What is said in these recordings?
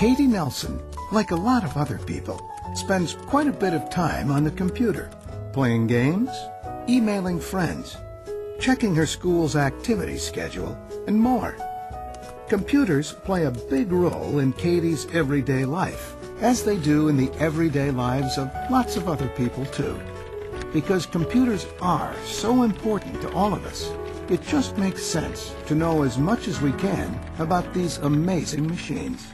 Katie Nelson, like a lot of other people, spends quite a bit of time on the computer, playing games, emailing friends, checking her school's activity schedule, and more. Computers play a big role in Katie's everyday life, as they do in the everyday lives of lots of other people too. Because computers are so important to all of us, it just makes sense to know as much as we can about these amazing machines.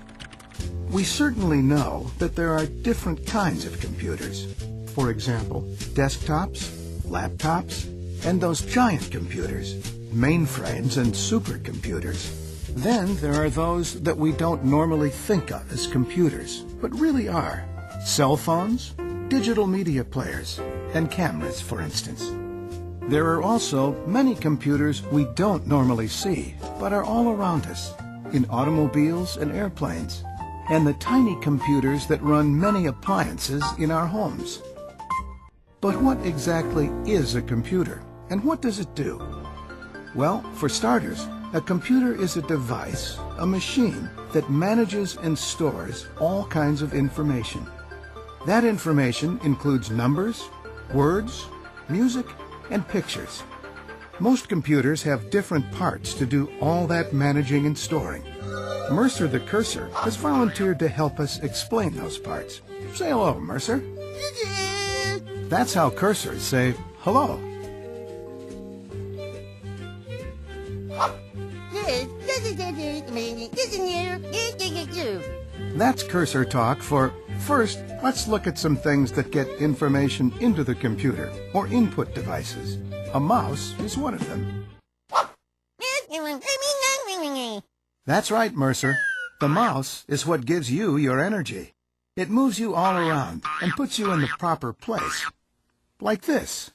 We certainly know that there are different kinds of computers. For example, desktops, laptops, and those giant computers, mainframes and supercomputers. Then there are those that we don't normally think of as computers, but really are. Cell phones, digital media players, and cameras, for instance. There are also many computers we don't normally see, but are all around us, in automobiles and airplanes, and the tiny computers that run many appliances in our homes. But what exactly is a computer, and what does it do? Well, for starters, a computer is a device, a machine, that manages and stores all kinds of information. That information includes numbers, words, music, and pictures. Most computers have different parts to do all that managing and storing. Mercer the Cursor has volunteered to help us explain those parts. Say hello, Mercer. That's how cursors say hello. That's cursor talk for, first, let's look at some things that get information into the computer, or input devices. A mouse is one of them. That's right, Mercer. The mouse is what gives you your energy. It moves you all around and puts you in the proper place. Like this.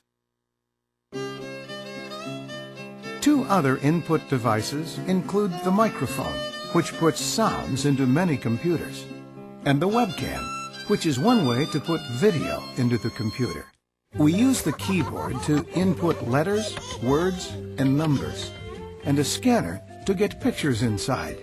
Two other input devices include the microphone, which puts sounds into many computers, and the webcam, which is one way to put video into the computer. We use the keyboard to input letters, words, and numbers, and a scanner to get pictures inside.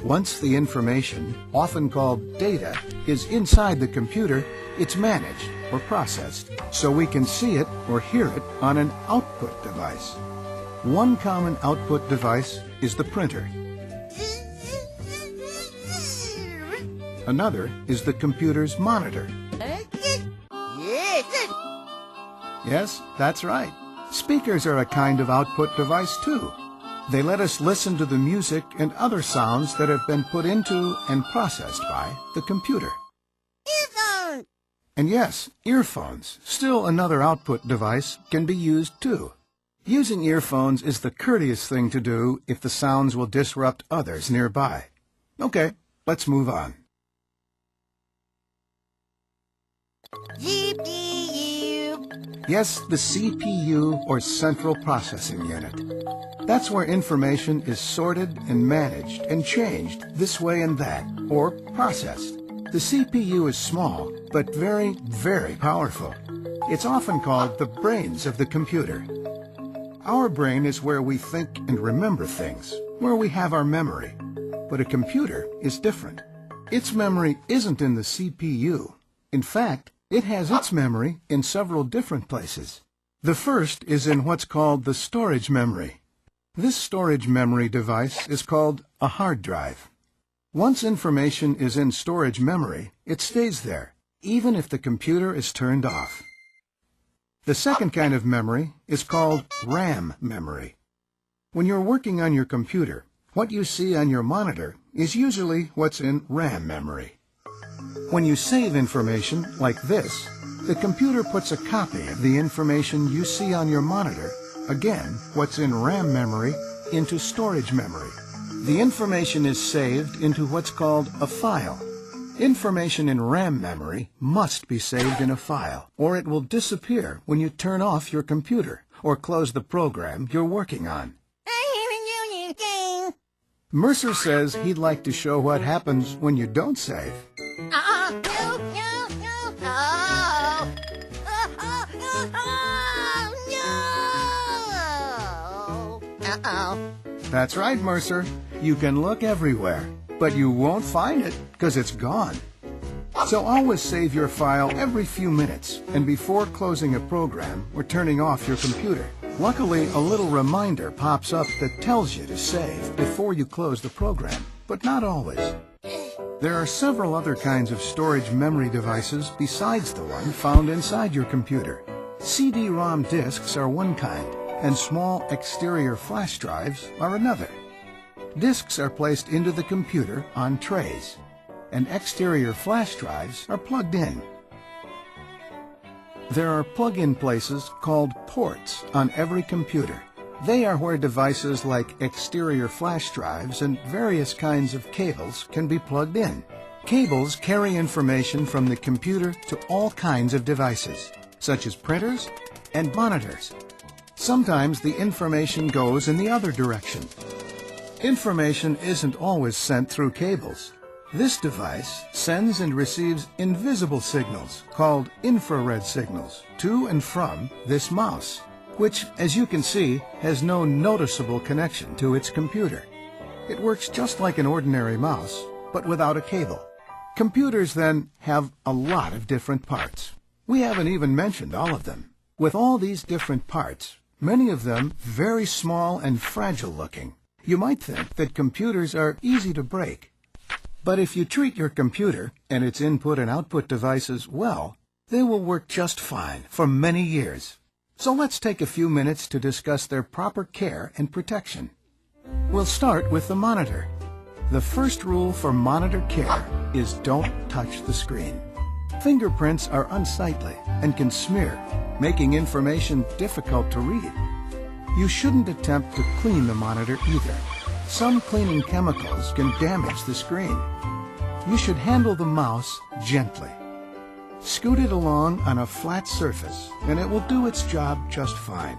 Once the information, often called data, is inside the computer, it's managed or processed, so we can see it or hear it on an output device. One common output device is the printer. Another is the computer's monitor. Yes, that's right. Speakers are a kind of output device too. They let us listen to the music and other sounds that have been put into and processed by the computer. Earphones! And yes, earphones, still another output device, can be used too. Using earphones is the courteous thing to do if the sounds will disrupt others nearby. Okay, let's move on. CPU. Yes, the CPU, or Central Processing Unit. That's where information is sorted and managed and changed this way and that, or processed. The CPU is small, but very, very powerful. It's often called the brains of the computer. Our brain is where we think and remember things, where we have our memory. But a computer is different. Its memory isn't in the CPU. In fact, it has its memory in several different places. The first is in what's called the storage memory. This storage memory device is called a hard drive. Once information is in storage memory, it stays there, even if the computer is turned off. The second kind of memory is called RAM memory. When you're working on your computer, what you see on your monitor is usually what's in RAM memory. When you save information like this, the computer puts a copy of the information you see on your monitor, again, what's in RAM memory, into storage memory. The information is saved into what's called a file. Information in RAM memory must be saved in a file, or it will disappear when you turn off your computer or close the program you're working on. Mercer says he'd like to show what happens when you don't save. That's right, Mercer. You can look everywhere, but you won't find it because it's gone. So always save your file every few minutes and before closing a program or turning off your computer. Luckily, a little reminder pops up that tells you to save before you close the program, but not always. There are several other kinds of storage memory devices besides the one found inside your computer. CD-ROM disks are one kind, and small exterior flash drives are another. Disks are placed into the computer on trays, and exterior flash drives are plugged in. There are plug-in places called ports on every computer. They are where devices like exterior flash drives and various kinds of cables can be plugged in. Cables carry information from the computer to all kinds of devices, such as printers and monitors. Sometimes the information goes in the other direction. Information isn't always sent through cables. This device sends and receives invisible signals called infrared signals to and from this mouse, which, as you can see, has no noticeable connection to its computer. It works just like an ordinary mouse, but without a cable. Computers then have a lot of different parts. We haven't even mentioned all of them. With all these different parts, many of them very small and fragile looking, you might think that computers are easy to break. But if you treat your computer and its input and output devices well, they will work just fine for many years. So let's take a few minutes to discuss their proper care and protection. We'll start with the monitor. The first rule for monitor care is don't touch the screen. Fingerprints are unsightly and can smear, making information difficult to read. You shouldn't attempt to clean the monitor either. Some cleaning chemicals can damage the screen. You should handle the mouse gently. Scoot it along on a flat surface and it will do its job just fine.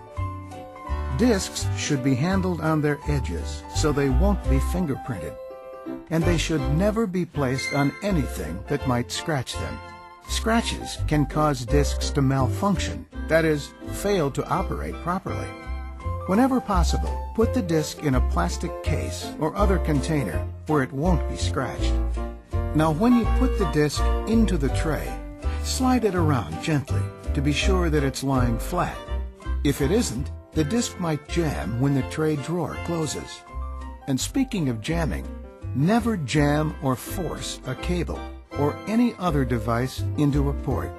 Discs should be handled on their edges so they won't be fingerprinted. And they should never be placed on anything that might scratch them. Scratches can cause discs to malfunction, that is, fail to operate properly. Whenever possible, put the disc in a plastic case or other container where it won't be scratched. Now when you put the disc into the tray, slide it around gently to be sure that it's lying flat. If it isn't, the disc might jam when the tray drawer closes. And speaking of jamming, never jam or force a cable or any other device into a port.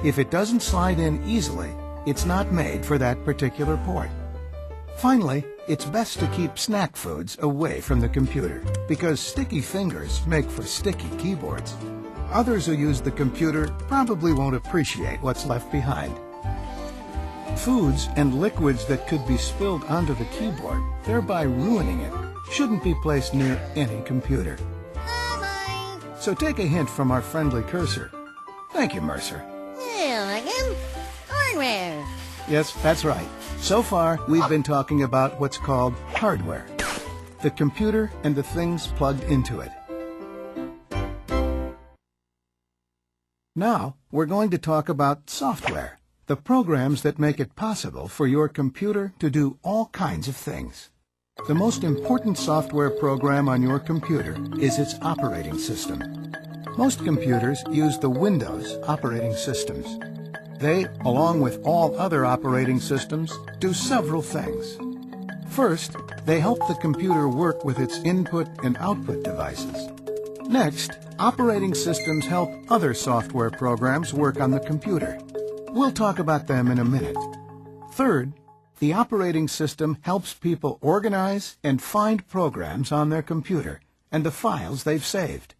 If it doesn't slide in easily, it's not made for that particular port. Finally, it's best to keep snack foods away from the computer because sticky fingers make for sticky keyboards. Others who use the computer probably won't appreciate what's left behind. Foods and liquids that could be spilled onto the keyboard, thereby ruining it, shouldn't be placed near any computer. Bye-bye. So take a hint from our friendly cursor. Thank you, Mercer. Again? Hardware. Yes, that's right. So far, we've been talking about what's called hardware, the computer and the things plugged into it. Now, we're going to talk about software, the programs that make it possible for your computer to do all kinds of things. The most important software program on your computer is its operating system. Most computers use the Windows operating systems. They, along with all other operating systems, do several things. First, they help the computer work with its input and output devices. Next, operating systems help other software programs work on the computer. We'll talk about them in a minute. Third, the operating system helps people organize and find programs on their computer and the files they've saved.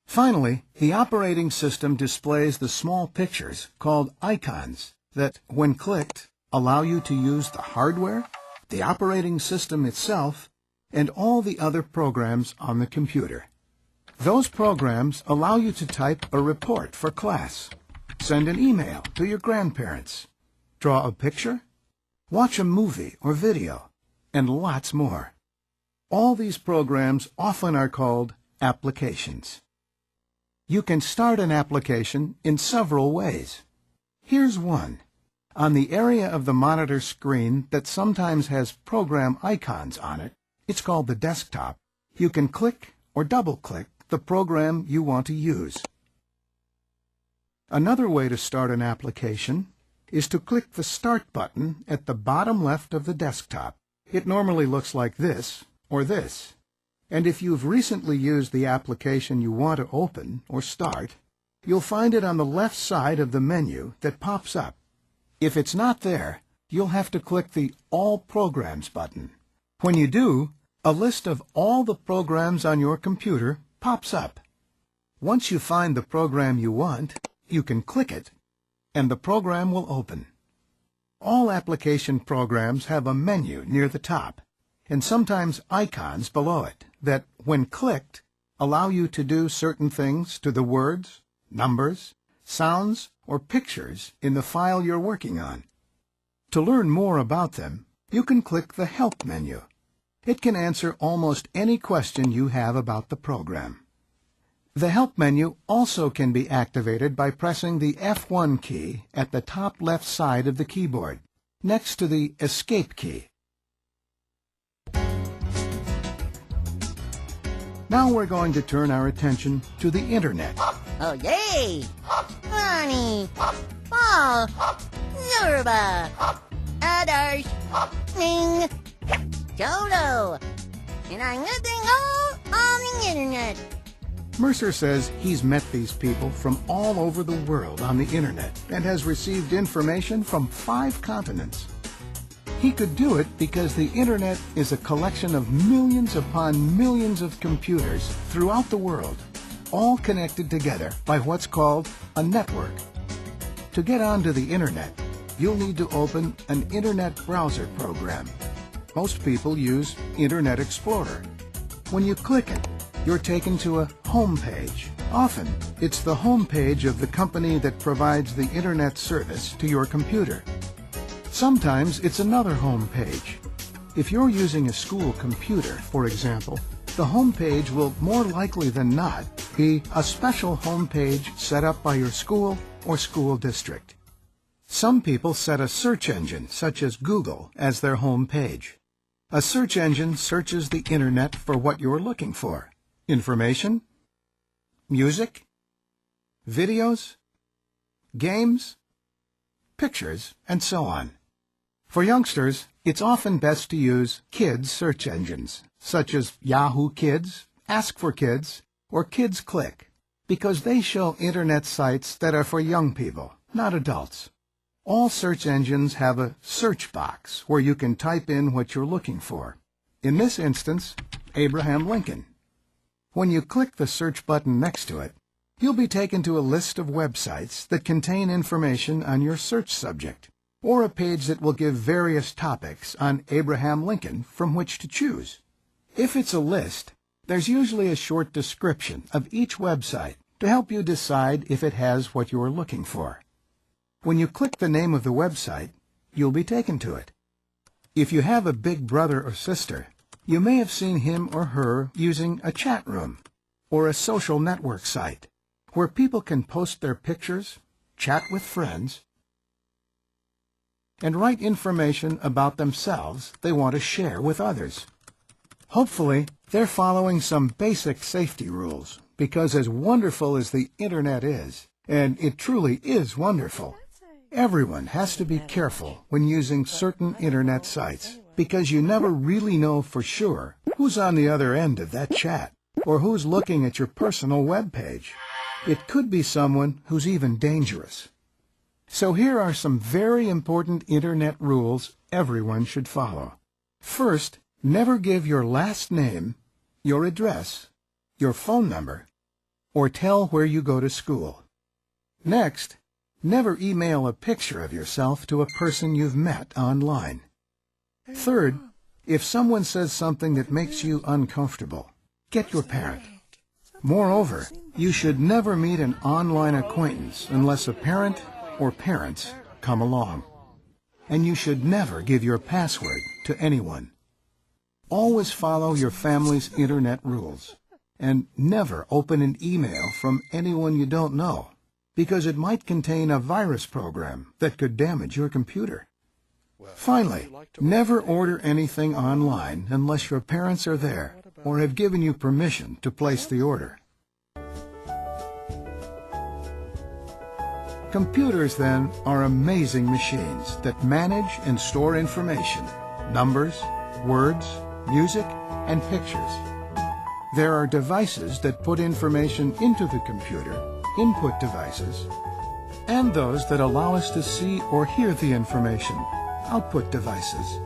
Finally, the operating system displays the small pictures called icons that, when clicked, allow you to use the hardware, the operating system itself, and all the other programs on the computer. Those programs allow you to type a report for class, send an email to your grandparents, draw a picture, watch a movie or video, and lots more. All these programs often are called applications. You can start an application in several ways. Here's one. On the area of the monitor screen that sometimes has program icons on it, it's called the desktop, you can click or double-click the program you want to use. Another way to start an application is to click the Start button at the bottom left of the desktop. It normally looks like this or this. And if you've recently used the application you want to open or start, you'll find it on the left side of the menu that pops up. If it's not there, you'll have to click the All Programs button. When you do, a list of all the programs on your computer pops up. Once you find the program you want, you can click it, and the program will open. All application programs have a menu near the top, and sometimes icons below it that, when clicked, allow you to do certain things to the words, numbers, sounds, or pictures in the file you're working on. To learn more about them, you can click the Help menu. It can answer almost any question you have about the program. The Help menu also can be activated by pressing the F1 key at the top left side of the keyboard, next to the Escape key. Now we're going to turn our attention to the Internet. Oh, yay! Bonnie, Paul, Zorba, Adarsh, Ming, Jodo, and I'm getting all on the Internet. Mercer says he's met these people from all over the world on the Internet and has received information from 5 continents. He could do it because the Internet is a collection of millions upon millions of computers throughout the world, all connected together by what's called a network. To get onto the Internet, you'll need to open an Internet browser program. Most people use Internet Explorer. When you click it, you're taken to a home page. Often, it's the home page of the company that provides the Internet service to your computer. Sometimes it's another home page. If you're using a school computer, for example, the home page will more likely than not be a special home page set up by your school or school district. Some people set a search engine, such as Google, as their home page. A search engine searches the Internet for what you're looking for. Information, music, videos, games, pictures, and so on. For youngsters, it's often best to use kids' search engines, such as Yahoo Kids, Ask4Kids, or Kids Click, because they show Internet sites that are for young people, not adults. All search engines have a search box where you can type in what you're looking for. In this instance, Abraham Lincoln. When you click the search button next to it, you'll be taken to a list of websites that contain information on your search subject, or a page that will give various topics on Abraham Lincoln from which to choose. If it's a list, there's usually a short description of each website to help you decide if it has what you're looking for. When you click the name of the website, you'll be taken to it. If you have a big brother or sister, you may have seen him or her using a chat room or a social network site where people can post their pictures, chat with friends, and write information about themselves they want to share with others. Hopefully, they're following some basic safety rules, because as wonderful as the Internet is, and it truly is wonderful, everyone has to be careful when using certain Internet sites, because you never really know for sure who's on the other end of that chat, or who's looking at your personal web page. It could be someone who's even dangerous. So here are some very important Internet rules everyone should follow. First, never give your last name, your address, your phone number, or tell where you go to school. Next, never email a picture of yourself to a person you've met online. Third, if someone says something that makes you uncomfortable, get your parent. Moreover, you should never meet an online acquaintance unless a parent or parents come along. And you should never give your password to anyone. Always follow your family's Internet rules, and never open an email from anyone you don't know, because it might contain a virus program that could damage your computer. Finally, never order anything online unless your parents are there, or have given you permission to place the order. Computers, then, are amazing machines that manage and store information, numbers, words, music, and pictures. There are devices that put information into the computer, input devices, and those that allow us to see or hear the information, output devices.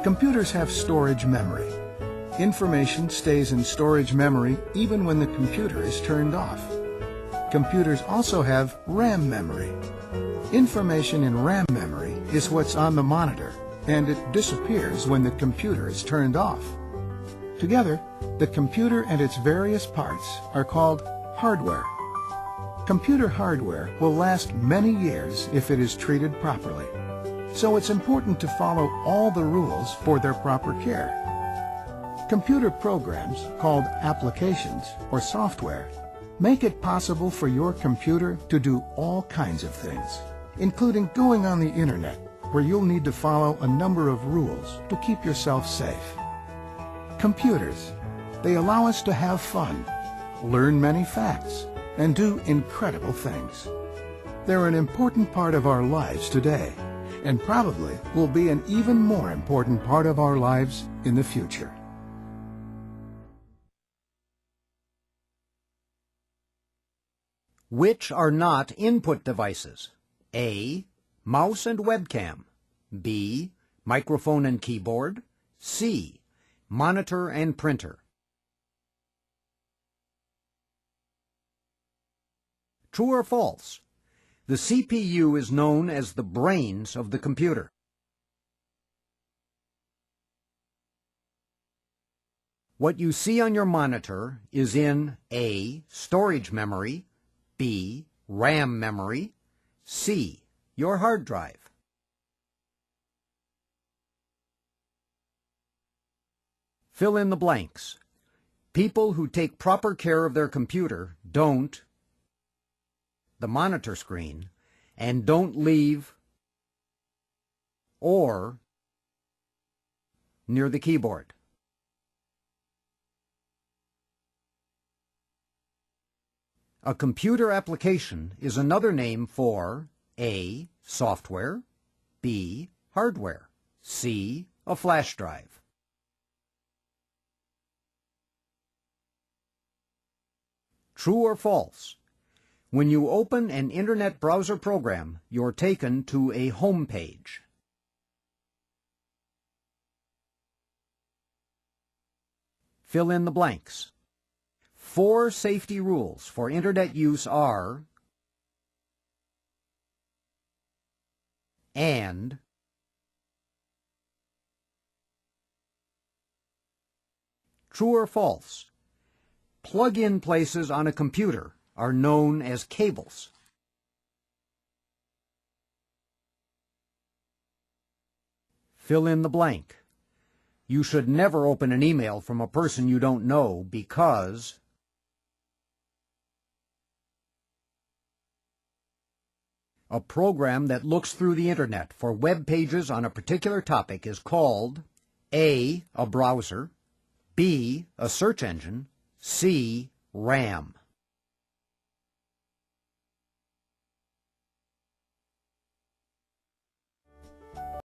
Computers have storage memory. Information stays in storage memory even when the computer is turned off. Computers also have RAM memory. Information in RAM memory is what's on the monitor, and it disappears when the computer is turned off. Together, the computer and its various parts are called hardware. Computer hardware will last many years if it is treated properly, so it's important to follow all the rules for their proper care. Computer programs, called applications or software, make it possible for your computer to do all kinds of things, including going on the internet, where you'll need to follow a number of rules to keep yourself safe. Computers, they allow us to have fun, learn many facts, and do incredible things. They're an important part of our lives today, and probably will be an even more important part of our lives in the future. Which are not input devices? A. Mouse and webcam. B. Microphone and keyboard. C. Monitor and printer. True or false? The CPU is known as the brains of the computer. What you see on your monitor is in A. Storage memory, B. RAM memory, C. Your hard drive. Fill in the blanks. People who take proper care of their computer don't the monitor screen and don't leave or near the keyboard. A computer application is another name for A. Software, B. Hardware, C. A flash drive. True or false? When you open an internet browser program, you're taken to a home page. Fill in the blanks. 4 safety rules for internet use are and true or false? Plug-in places on a computer are known as cables. Fill in the blank. You should never open an email from a person you don't know because a program that looks through the internet for web pages on a particular topic is called A. A browser, B. A search engine, C. RAM.